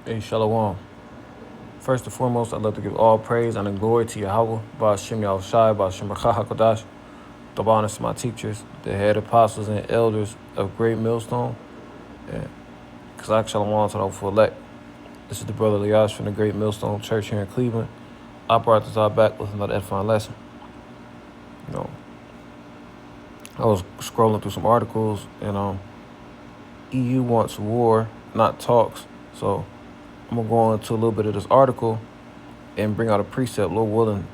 Hey, Shalom. First and foremost, I'd love to give all praise and glory to Yahweh, Ba'ashem Yahushai, Ba'ashem Barachah HaKadosh, double honors to my teachers, the head apostles and elders of Great Millstone, and Kazak Shalom to the hopeful elect. This is the brother Liash from the Great Millstone Church here in Cleveland. I brought this all back with another edifying lesson. You know, I was scrolling through some articles, and EU wants war, not talks. So I'm gonna go into a little bit of this article and bring out a precept, Lord willing.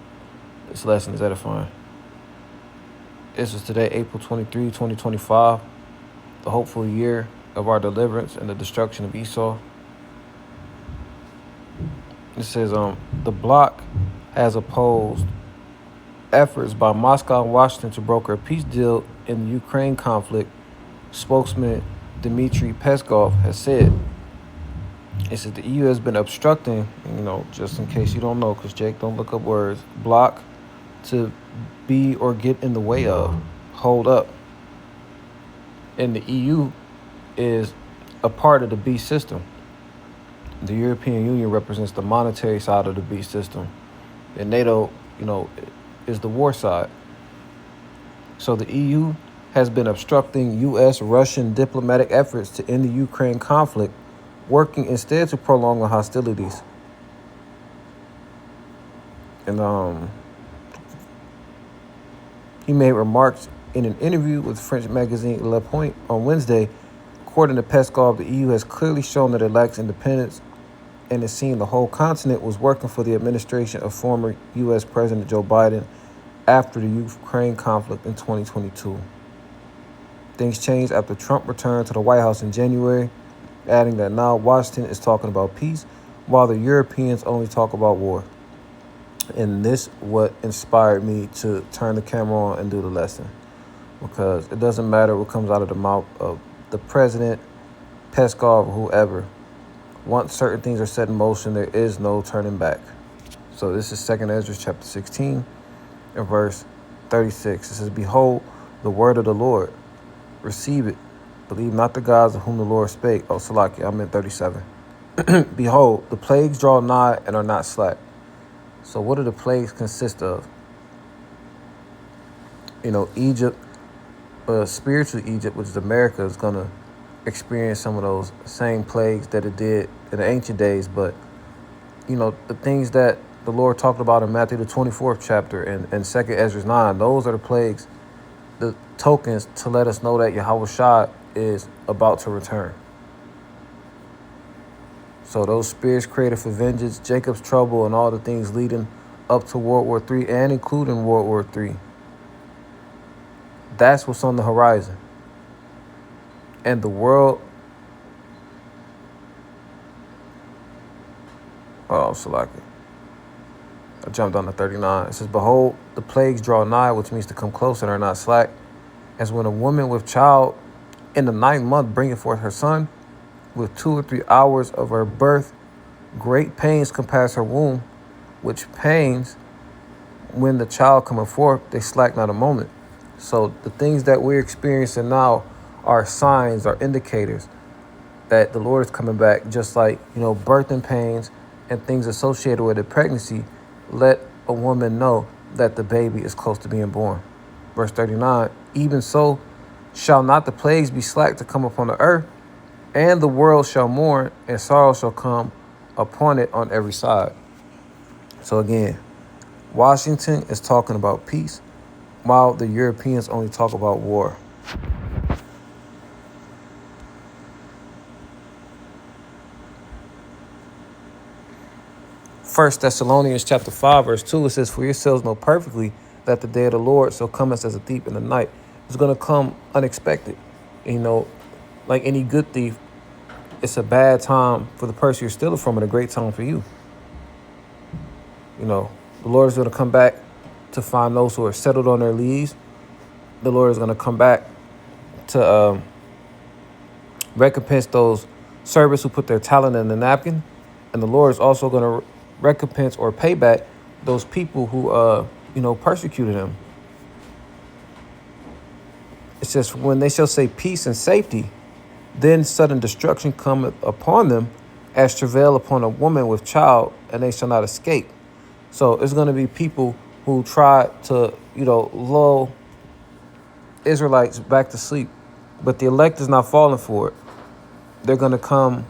This lesson is edifying. This is today, April 23, 2025, the hopeful year of our deliverance and the destruction of Esau. It says, the bloc has opposed efforts by Moscow and Washington to broker a peace deal in the Ukraine conflict, spokesman Dmitry Peskov has said. It says the EU has been obstructing, just in case you don't know, because Jake don't look up words, block to be or get in the way of, hold up. And the EU is a part of the beast system. The European Union represents the monetary side of the beast system. And NATO, is the war side. So the EU has been obstructing U.S. Russian diplomatic efforts to end the Ukraine conflict, working instead to prolong the hostilities. And he made remarks in an interview with French magazine Le Point on Wednesday. According to Peskov, the EU has clearly shown that it lacks independence, and it seemed the whole continent was working for the administration of former U.S. President Joe Biden after the Ukraine conflict in 2022. Things changed after Trump returned to the White House in January, adding that now Washington is talking about peace, while the Europeans only talk about war. And this what inspired me to turn the camera on and do the lesson, because it doesn't matter what comes out of the mouth of the president, Peskov, or whoever. Once certain things are set in motion, there is no turning back. So this is 2 Ezra chapter 16 and verse 36. It says, "Behold, the word of the Lord. Receive it. Believe not the gods of whom the Lord spake." Oh, Salakia, I'm in 37. "Behold, the plagues draw nigh and are not slack." So what do the plagues consist of? Egypt, spiritual Egypt, which is America, is going to experience some of those same plagues that it did in the ancient days. But, the things that the Lord talked about in Matthew the 24th chapter and 2 Ezra 9, those are the plagues, the tokens to let us know that Yahweh Shai is about to return. So those spirits created for vengeance, Jacob's trouble, and all the things leading up to World War III and including World War III. That's what's on the horizon. And the world... Oh, Salaki. I jumped on to 39. It says, "Behold, the plagues draw nigh," which means to come close, and are not slack, "as when a woman with child in the 9th month bringeth forth her son, with 2 or 3 hours of her birth, great pains compass her womb, which pains, when the child cometh forth, they slack not a moment." So the things that we're experiencing now are signs, are indicators that the Lord is coming back, just like, birthing pains and things associated with a pregnancy let a woman know that the baby is close to being born. Verse 39, "Even so shall not the plagues be slack to come upon the earth, and the world shall mourn, and sorrow shall come upon it on every side." So again, Washington is talking about peace, while the Europeans only talk about war. First Thessalonians chapter 5, verse 2, it says, "For yourselves know perfectly that the day of the Lord so cometh as a thief in the night." It's going to come unexpected. Like any good thief, it's a bad time for the person you're stealing from and a great time for you. The Lord is going to come back to find those who are settled on their leaves. The Lord is going to come back to recompense those servants who put their talent in the napkin. And the Lord is also going to recompense or pay back those people who, persecuted him. It says, "When they shall say peace and safety, then sudden destruction cometh upon them, as travail upon a woman with child, and they shall not escape. So it's going to be people who try to, lull Israelites back to sleep, but the elect is not falling for it. They're going to come,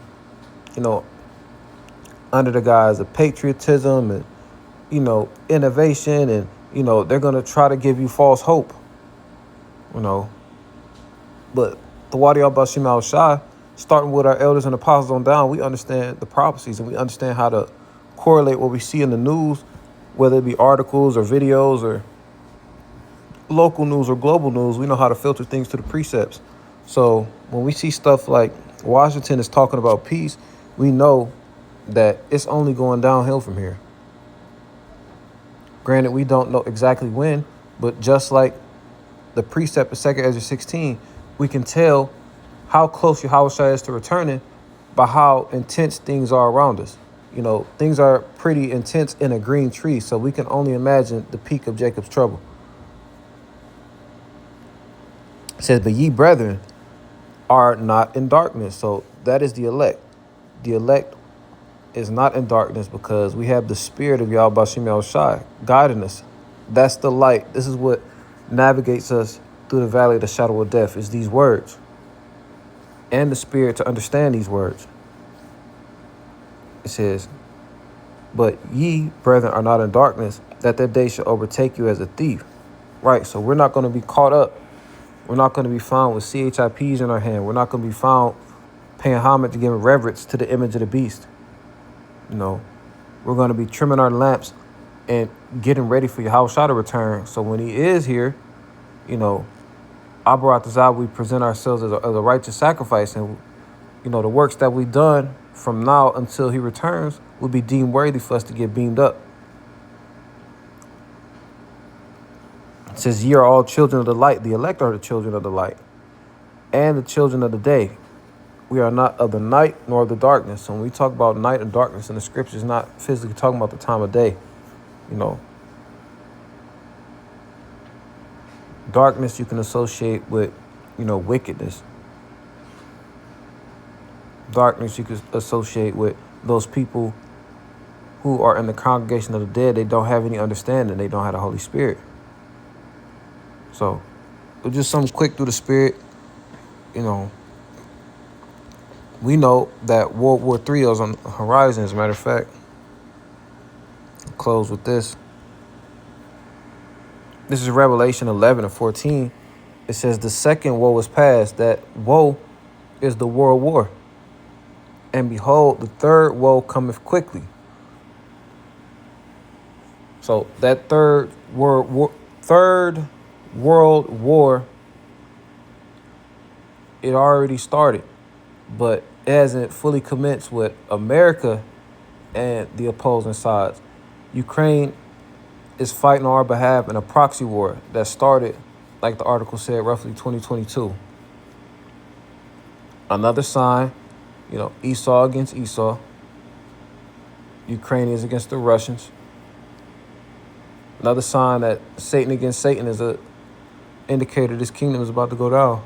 you know, under the guise of patriotism and, innovation, and, they're going to try to give you false hope, But the Wadi al-Bashim al-Shai, starting with our elders and apostles on down, we understand the prophecies and we understand how to correlate what we see in the news, whether it be articles or videos or local news or global news. We know how to filter things to the precepts. So when we see stuff like Washington is talking about peace, we know that it's only going downhill from here. Granted, we don't know exactly when, but just like the precept of 2 Ezra 16, we can tell how close Yahushua is to returning by how intense things are around us. Things are pretty intense in a green tree, so we can only imagine the peak of Jacob's trouble. It says, but ye brethren are not in darkness. So that is the elect. The elect is not in darkness because we have the spirit of Yahweh Bashim Yahushai guiding us. That's the light. This is what navigates us through the valley of the shadow of death, is these words and the spirit to understand these words. It says, but ye brethren are not in darkness, that day shall overtake you as a thief. Right, so we're not going to be caught up. We're not going to be found with CHIPs in our hand. We're not going to be found paying homage and giving reverence to the image of the beast. We're going to be trimming our lamps and getting ready for Yahushua to return. So when he is here, Abarat Azab, we present ourselves as a righteous sacrifice. And, the works that we've done from now until he returns will be deemed worthy for us to get beamed up. It says, ye are all children of the light. The elect are the children of the light and the children of the day. We are not of the night nor of the darkness. So when we talk about night and darkness in the scriptures, not physically talking about the time of day. Darkness you can associate with, wickedness. Darkness you can associate with those people who are in the congregation of the dead. They don't have any understanding. They don't have the Holy Spirit. So, just something quick through the Spirit. We know that World War III is on the horizon. As a matter of fact, I'll close with this. This is Revelation 11 and 14. It says, the second woe is past. That woe is the world war. And behold, the third woe cometh quickly. So that third world war, it already started, but it hasn't fully commenced with America and the opposing sides. Ukraine is fighting on our behalf in a proxy war that started, like the article said, roughly 2022. Another sign, Esau against Esau. Ukrainians against the Russians. Another sign that Satan against Satan is a indicator this kingdom is about to go down.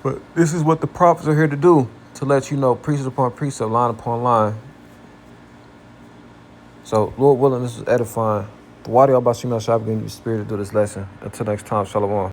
But this is what the prophets are here to do, to let you know, precept upon precept, line upon line. So, Lord willing, this is edifying. The Wadi al-Bashim al-Shai giving you the spirit to do this lesson. Until next time, Shalom.